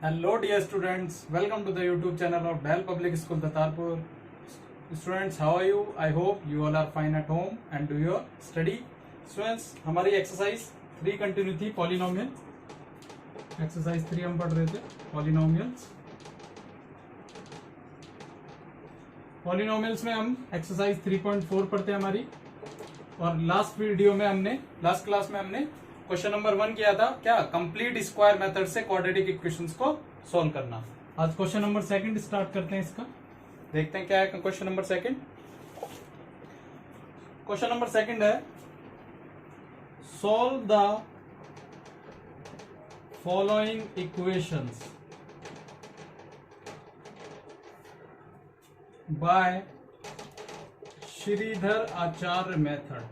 Hello dear students, welcome to the YouTube channel of Dal Public School Datarpur. Students, how are you? I hope you all are fine at home and do your study. Students, हमारी exercise 3 continue थी polynomial. Exercise 3 हम पढ़ रहे थे polynomials. Polynomials में हम exercise 3.4 पढ़ते हैं हमारी। और लास्ट क्लास में हमने क्वेश्चन नंबर 1 किया था, क्या कंप्लीट स्क्वायर मेथड से क्वाड्रेटिक इक्वेशंस को सॉल्व करना। आज क्वेश्चन नंबर 2 स्टार्ट करते हैं इसका। देखते हैं क्या है क्वेश्चन नंबर 2। क्वेश्चन नंबर 2 है, solve the following equations by Shridhar Acharya method.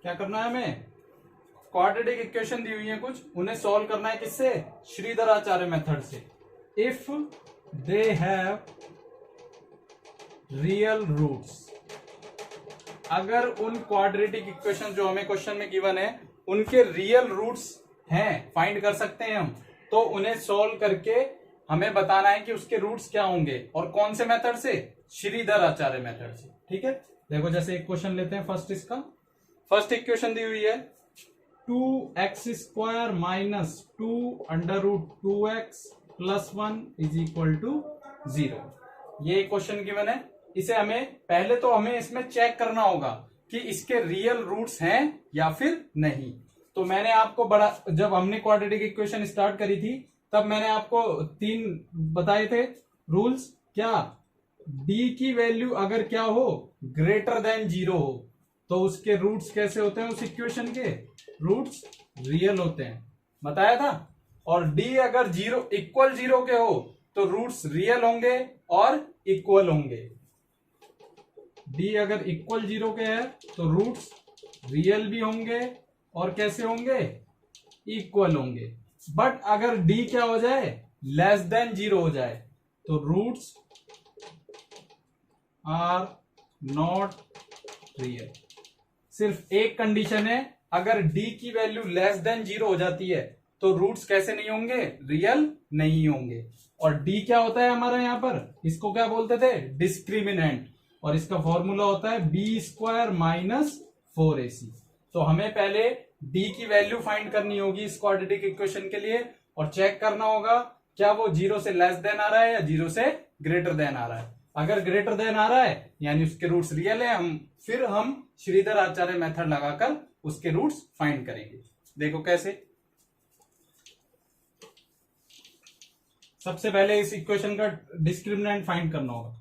क्या करना है हमें? क्वाड्रेटिक इक्वेशन दी हुई है कुछ, उन्हें सॉल्व करना है किससे? श्रीधर आचार्य मेथड से। If they have real roots, अगर उन क्वाड्रेटिक इक्वेशन जो हमें क्वेश्चन में गिवन है उनके रियल रूट्स हैं, फाइंड कर सकते हैं हम, तो उन्हें सॉल्व करके हमें बताना है कि उसके रूट्स क्या होंगे और कौन से मेथड से? श्रीधर आचार्य मेथड से। ठीक है, देखो जैसे एक क्वेश्चन लेते हैं। फर्स्ट इक्वेशन दी हुई है 2x² minus 2√2x plus 1 is equal to 0। ये क्वेश्चन गिवन है। इसे हमें इसमें चेक करना होगा कि इसके रियल रूट्स हैं या फिर नहीं। तो मैंने आपको जब हमने क्वाड्रेटिक इक्वेशन स्टार्ट करी थी तब मैंने आपको 3 बताए थे रूल्स। क्या? d की वैल्यू अगर क्या हो, ग्रेटर देन 0 हो, तो उसके रूट्स कैसे होते हैं? उस इक्वेशन के रूट्स रियल होते हैं, बताया था। और d अगर इक्वल 0 के हो तो रूट्स रियल होंगे और इक्वल होंगे। d अगर इक्वल 0 के है तो रूट्स रियल भी होंगे और कैसे होंगे? इक्वल होंगे। बट अगर d क्या हो जाए? लेस देन 0 हो जाए तो रूट्स आर नॉट रियल। सिर्फ एक कंडीशन है, अगर d की वैल्यू लेस देन 0 हो जाती है तो रूट्स कैसे नहीं होंगे? रियल नहीं होंगे। और d क्या होता है हमारा यहाँ पर? इसको क्या बोलते थे? डिस्क्रिमिनेंट। और इसका फॉर्मूला होता है b² माइनस 4ac। तो हमें पहले d की वैल्यू फाइंड करनी होगी इस क्वाड्रेटिक इक्वेशन के लिए और चेक करना होगा क्या वो 0 से लेस देन आ रहा है या 0 से ग्रेटर देन आ रहा है। अगर ग्रेटर देन आ रहा है यानी उसके रूट्स रियल है, फिर हम श्रीधर आचार्य मेथड लगाकर उसके रूट्स फाइंड करेंगे। देखो कैसे। सबसे पहले इस इक्वेशन का डिस्क्रिमिनेंट फाइंड करना होगा।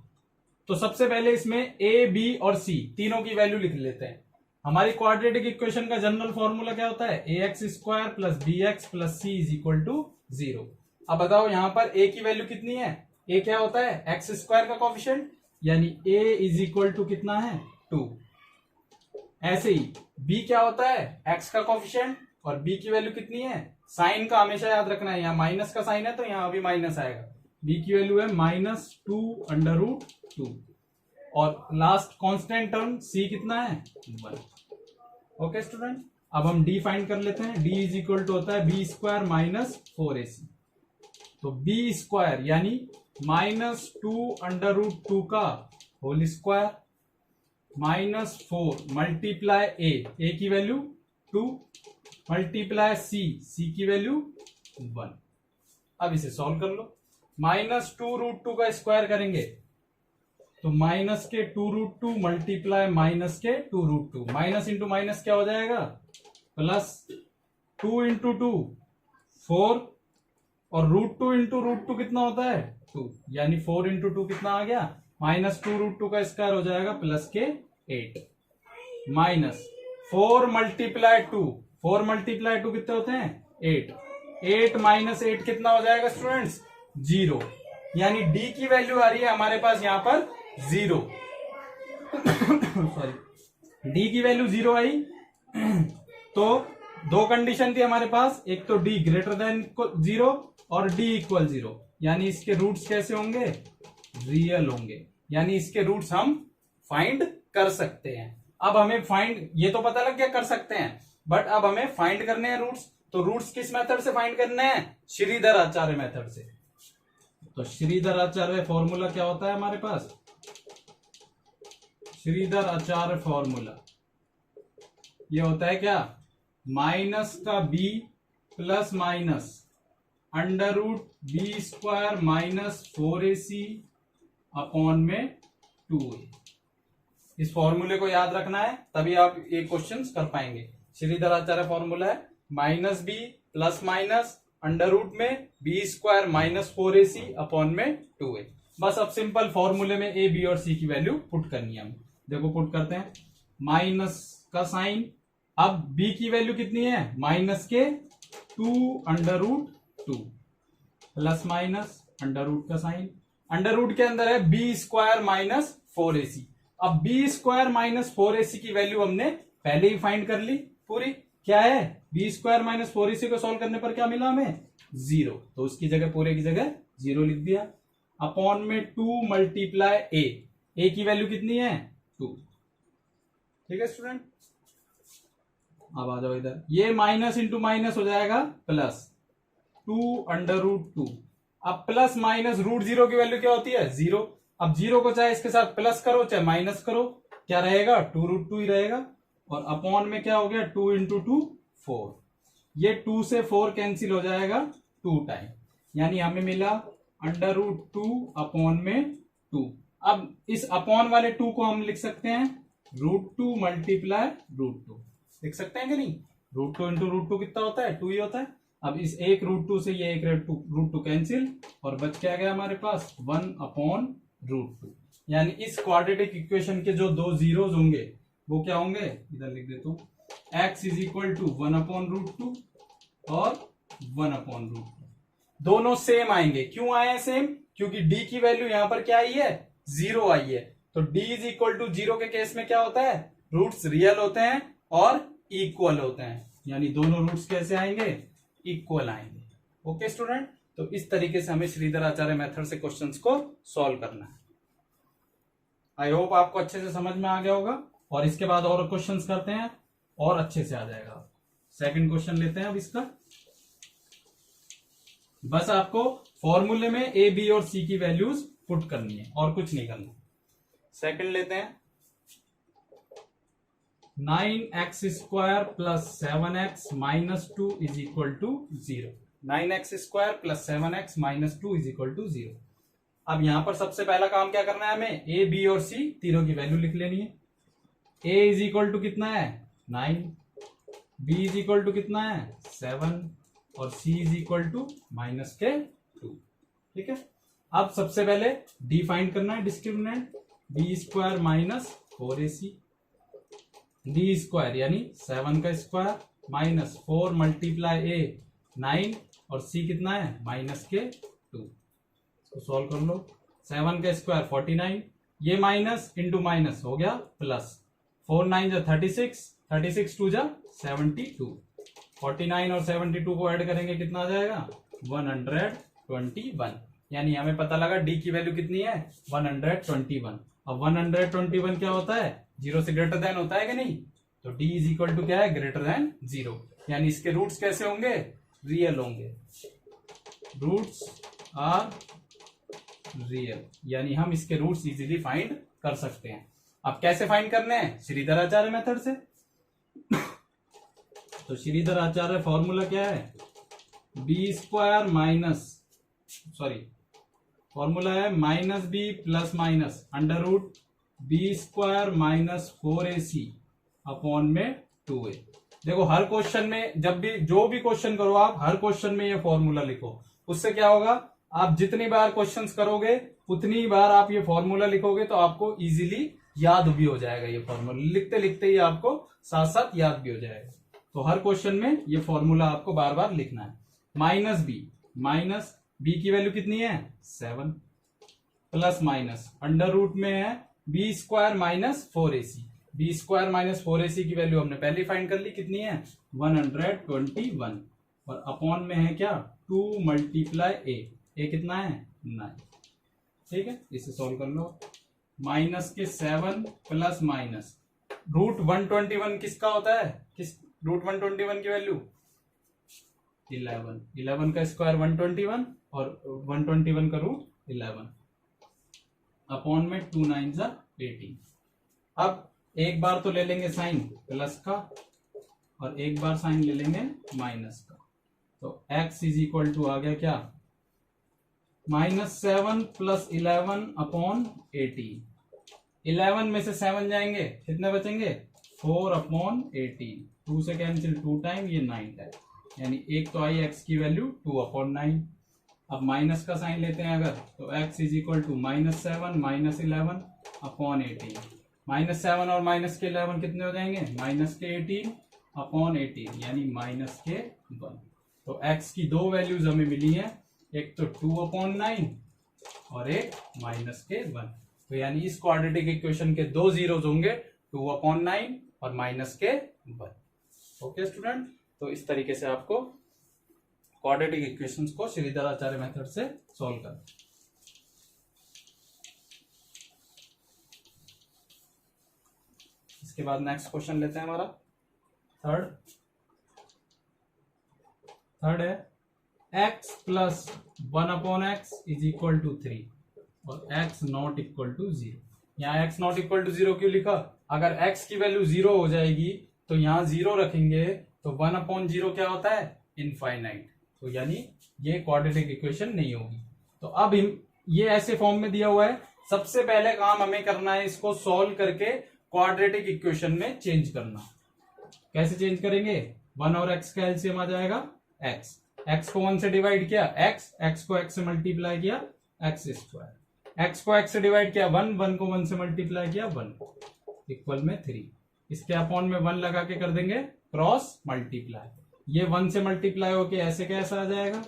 तो सबसे पहले इसमें a, b और c तीनों की वैल्यू लिख लेते हैं। हमारी क्वाड्रेटिक इक्वेशन का जनरल फॉर्मूला क्या होता है? ax² plus bx plus c is equal to 0। अब बताओ यहां पर a की वैल्यू कितनी है? a क्या होता है? x² का कोफिशिएंट, यानी a इज इक्वल टू कितना है? 2। ऐसे ही b क्या होता है? x का कोफिशिएंट, और b की वैल्यू कितनी है? साइन का हमेशा याद रखना है, यहाँ माइनस का साइन है तो यहाँ भी माइनस आएगा। b की वैल्यू है -2√2। और लास्ट कांस्टेंट टर्म c कितना है? 1। ओके स्टूडेंट, अब हम d फाइंड कर लेते हैं। d इज इक्वल टू होता है b² माइनस 4ac। तो b² यानी -2√2 का whole square minus 4 multiply a की वैल्यू 2 मल्टीप्लाई c की वैल्यू 1। अब इसे सॉल्व कर लो। -2√2 का स्क्वायर करेंगे तो माइनस के 2√2 मल्टीप्लाई माइनस के 2√2, माइनस इंटू माइनस क्या हो जाएगा? प्लस 2 इंटू 2 4, और √2 इंटू √2 कितना होता है? 2, यानी 4 इंटू 2 कितना आ गया? -2√2 का स्क्वायर हो जाएगा प्लस के 8 माइनस 4 मल्टीप्लाई 2, 4 मल्टीप्लाई 2 कितने होते हैं? 8 माइनस 8 कितना हो जाएगा स्टूडेंट्स? 0। यानी d की वैल्यू आ रही है हमारे पास यहाँ पर 0। सॉरी, d की वैल्यू 0 आई तो दो कंडीशन थी हमारे पास, एक तो d ग्रेटर देन 0 और d इक्वल 0, यानी इसके रूट्स कैसे होंगे? रियल होंगे, यानी इसके रूट्स हम फाइंड कर सकते हैं। अब हमें फाइंड, ये तो पता लग गया कर सकते हैं, बट अब हमें फाइंड करने हैं रूट्स। तो रूट्स किस मेथड से फाइंड करने हैं? श्रीधर आचार्य मेथड से। तो श्रीधर आचार्य फॉर्मूला क्या होता है हमारे पास? श्रीधर आचार्य फॉर्मूला ये होता है क्या? माइनस का b plus minus under root B square minus 4ac upon में 2a। इस फॉर्मूले को याद रखना है, तभी आप ये क्वेश्चन कर पाएंगे। श्रीधर आचार्य फॉर्मूला है minus B plus minus under root में B square minus 4ac upon में 2a। बस अब सिंपल फॉर्मूले में a, b और c की वैल्यू पुट करनी है हमें। देखो पुट करते हैं, माइनस का साइन, अब b की वैल्यू कितनी है? माइनस के 2 under root 2 plus minus under root का साइन, अंडर रूट के अंदर है बी स्क्वायर माइनस 4ac। अब बी स्क्वायर माइनस 4ac की वैल्यू हमने पहले ही फाइंड कर ली पूरी। क्या है? बी स्क्वायर माइनस 4ac को सॉल्व करने पर क्या मिला हमें? 0। तो उसकी जगह पूरे की जगह 0 लिख दिया। अपॉन में 2 मल्टीप्लाई a की वैल्यू कितनी है? 2। ठीक है स्टूडेंट, अब आ जाओ इधर, ये माइनस इंटू माइनस हो जाएगा प्लस 2 अंडर रूट 2। अब प्लस माइनस रूट 0 की वैल्यू क्या होती है? 0। अब 0 को चाहे इसके साथ प्लस करो चाहे माइनस करो, क्या रहेगा? 2 रूट 2 ही रहेगा। और अपॉन में क्या हो गया? 2 इंटू 2 4। ये 2 से 4 कैंसिल हो जाएगा 2 टाइम, यानी हमें मिला अंडर रूट 2 अपॉन में 2। अब इस अपॉन वाले 2 को हम लिख सकते हैं रूट 2 मल्टीप्लाई रूट 2, लिख सकते हैं कि नहीं? रूट 2 इंटू रूट 2 कितना होता है? 2 ही होता है। अब इस एक रूट 2 से ये एक रूट 2 कैंसिल, और बच क्या गया हमारे पास? 1 अपॉन रूट 2। यानी इस क्वाड्रेटिक इक्वेशन के जो दो जीरोज होंगे वो क्या होंगे? इधर लिख देता हूं, x is equal to 1 upon root 2 और 1 अपॉन रूट 2। दोनों सेम आएंगे। क्यों आए हैं सेम? क्योंकि d की वैल्यू यहां पर क्या आई है? 0 आई है। तो d इज इक्वल टू 0 के केस में क्या होता है? रूट्स रियल होते हैं और इक्वल होते हैं, यानी दोनों रूट्स कैसे आएंगे? इक्वल आएंगे। ओके स्टूडेंट, तो इस तरीके से हमें श्रीधर आचार्य मेथड से क्वेश्चंस को सॉल्व करना है। आई होप आपको अच्छे से समझ में आ गया होगा, और इसके बाद और क्वेश्चंस करते हैं और अच्छे से आ जाएगा। सेकंड क्वेश्चन लेते हैं अब इसका। बस आपको फॉर्मूले में a, b और c की वैल्यूज पुट करनी है और कुछ नहीं करना। सेकंड लेते हैं, 9x square plus 7x minus 2 is equal to 0। 9x square plus 7x minus 2 is equal to 0। अब यहां पर सबसे पहला काम क्या करना है? हमें a, b और c तीनों की वैल्यू लिख लेनी है। a इज इक्वल टू कितना है? 9, b इज इक्वल टू कितना है? 7 और c is equal to minus के 2। ठीक है, अब सबसे पहले d फाइंड करना है, discriminant b square minus 4ac, d square यानी 7 का स्क्वायर माइनस 4 मल्टीप्लाई a 9 और c कितना है? माइनस के 2। इसको सॉल्व कर लो, 7 का स्क्वायर 49, ये माइनस इंटू माइनस हो गया प्लस, 4 9 जा 36, 36 2 जा 72, 49 और 72 को ऐड करेंगे कितना आ जाएगा? 121। यानी हमें पता लगा d की वैल्यू कितनी है? 121। अब 121 क्या होता है? 0 से ग्रेटर देन होता है कि नहीं? तो d इज इक्वल टू क्या है? Greater than 0। यानी इसके रूट्स कैसे होंगे? रियल होंगे। रूट्स आर रियल, यानी हम इसके रूट्स इजीली फाइंड कर सकते हैं। अब कैसे फाइंड करने हैं? श्रीधर आचार्य मेथड से। तो श्रीधर आचार्य फॉर्मूला क्या है? B square minus, sorry, formula है minus B plus minus under root B square minus 4ac upon में 2a। देखो हर क्वेश्चन में जब भी जो भी क्वेश्चन करो आप, हर क्वेश्चन में ये फॉर्मूला लिखो। उससे क्या होगा? आप जितनी बार क्वेश्चंस करोगे उतनी बार आप ये फॉर्मूला लिखोगे तो आपको इजीली याद भी हो जाएगा। ये फॉर्मूला लिखते लिखते ही आपको साथ साथ याद भी हो जाएगा। तो हर क्वेश्चन में ये फॉर्मूला आपको बार बार लिखना है। माइनस बी की वैल्यू कितनी है? 7 प्लस माइनस अंडर रूट में है B square minus 4ac। B square minus 4ac की वैल्यू हमने पहले फाइंड कर ली, कितनी है? 121। और अपॉन में है क्या? 2 मल्टीप्लाई a कितना है? 9। ठीक है, इसे सॉल्व कर लो। माइनस के 7 प्लस माइनस रूट 121 किसका होता है? किस रूट 121 की वैल्यू 11, 11 का स्क्वायर 121 और 121 का रूट 11 अपॉन में 2 9 जा 18। अब एक बार तो ले लेंगे साइन प्लस का और एक बार साइन ले लेंगे माइनस का, तो x इज इक्वल टू आ गया क्या, -7 + 11 अपॉन 18। 11 में से 7 जाएंगे, कितने बचेंगे 4 अपॉन 18, 2 से कैंसिल 2 टाइम, ये 9 टाइम, यानी एक तो आई x की वैल्यू 2 अपॉन 9। अब माइनस का साइन लेते हैं अगर, तो x is equal to -7 - 11 upon 18। -7 और -11 कितने हो जाएंगे, -18 अपॉन 18, यानी -1। तो x की दो वैल्यूज हमें मिली हैं, एक तो 2 अपॉन 9 और एक -1। तो यानी इस क्वाड्रेटिक इक्वेशन के दो जीरोज होंगे, 2 अपॉन 9 और -1। ओके स्टूडेंट, तो इस तरीके से आपको क्वाड्रेटिक इक्वेशंस को श्रीधराचार्य मेथड से सॉल्व करना। इसके बाद नेक्स्ट क्वेश्चन लेते हैं, हमारा थर्ड है x + 1 अपॉन x इज इक्वल टू 3 और x नॉट इक्वल टू 0। यहाँ x नॉट इक्वल टू 0 क्यों लिखा, अगर x की वैल्यू 0 हो जाएगी तो यहाँ 0 रखेंगे तो 1 अपॉन 0 क्या होता है, इनफाइनाइट। तो यानी ये क्वाड्रेटिक इक्वेशन नहीं होगी। तो अब ये ऐसे फॉर्म में दिया हुआ है, सबसे पहले काम हमें करना है इसको सॉल्व करके क्वाड्रेटिक इक्वेशन में चेंज करना। कैसे चेंज करेंगे, 1 और x का एलसीएम आ जाएगा x को 1 से डिवाइड किया x को x से मल्टीप्लाई किया x², x को x से डिवाइड किया 1 को 1 से मल्टीप्लाई किया 1 इक्वल में 3। इसके अपॉन में 1 लगा के कर देंगे क्रॉस मल्टीप्लाई, ये 1 से मल्टीप्लाई होके ऐसे कैसा आ जाएगा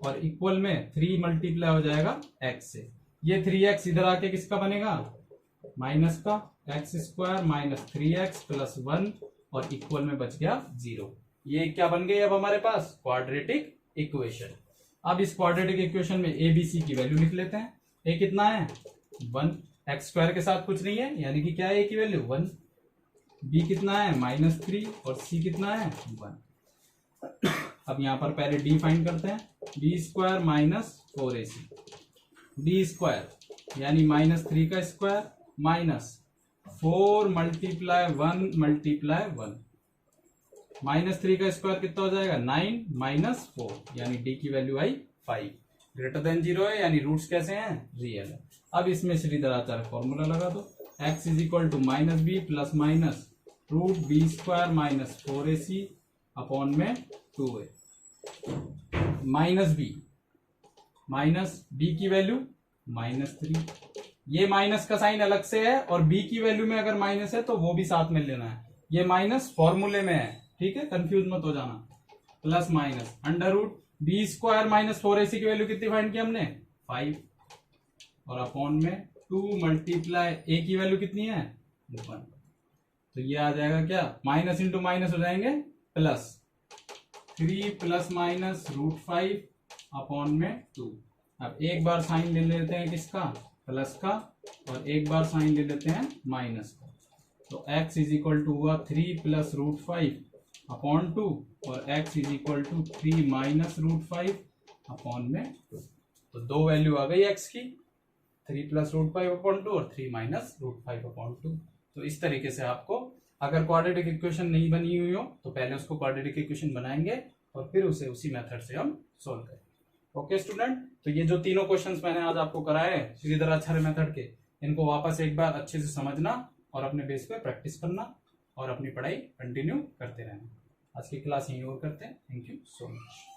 और इक्वल में 3 मल्टीप्लाई हो जाएगा x से। ये 3x इधर आके किसका बनेगा, माइनस का, x² - 3x + 1 और इक्वल में बच गया 0। ये क्या बन गई अब हमारे पास, क्वाड्रेटिक इक्वेशन। अब इस क्वाड्रेटिक इक्वेशन में a b c की वैल्यू लिख लेते हैं। a कितना है 1, x² के साथ कुछ नहीं है, यानी कि क्या है a की वैल्यू 1, b कितना है -3 और c कितना है 1। अब यहां पर पहले d फाइंड करते हैं, b² - 4ac, d² यानी -3 का स्क्वायर -4 × 1 × 1, -3 का स्क्वायर कितना हो जाएगा 9 - 4, यानी d की वैल्यू आई 5, ग्रेटर देन 0 है, यानी रूट्स कैसे हैं, रियल है। अब इसमें श्रीधराचार्य फॉर्मूला लगा दो, x is equal to -b ± √b² - 4ac upon में 2a, -b की वैल्यू -3, ये माइनस का साइन अलग से है और b की वैल्यू में अगर माइनस है तो वो भी साथ में लेना है, ये माइनस फॉर्मूले में है, ठीक है, कंफ्यूज मत हो जाना, प्लस माइनस √b² - 4ac की वैल्यू कितनी फाइंड की हमने 5 और अपॉन में 2 मल्टीप्लाई a की वैल्यू कितनी है 1, तो ये आ जाएगा क्या, माइनस इंटू माइनस हो जाएंगे प्लस 3 ± √5 अपॉन में 2। अब एक बार साइन ले लेते हैं किसका, प्लस का, और एक बार साइन ले लेते हैं माइनस का, तो x इज इक्वल टू हुआ 3 + √5 अपॉन 2 और x is equal to 3 - √5 upon में 2। तो दो वैल्यू आ गई x की, 3 + √5 अपॉन 2 और 3 - √5 अपॉन 2। तो इस तरीके से आपको, अगर क्वाड्रेटिक इक्वेशन नहीं बनी हुई हो तो पहले उसको क्वाड्रेटिक इक्वेशन बनाएंगे और फिर उसे उसी मेथड से हम सोल्व करेंगे। ओके स्टूडेंट, तो ये जो तीनों क्वेश्चंस मैंने आज आपको कराए हैं श्रीधराचार्य मेथड के, इनको वापस एक बार अच्छे से समझना और अपने बेस पे प्रैक्टिस करना और अपनी पढ़ाई कंटिन्यू करते रहना। आज की क्लास यहीं और करते हैं। Thank you so much.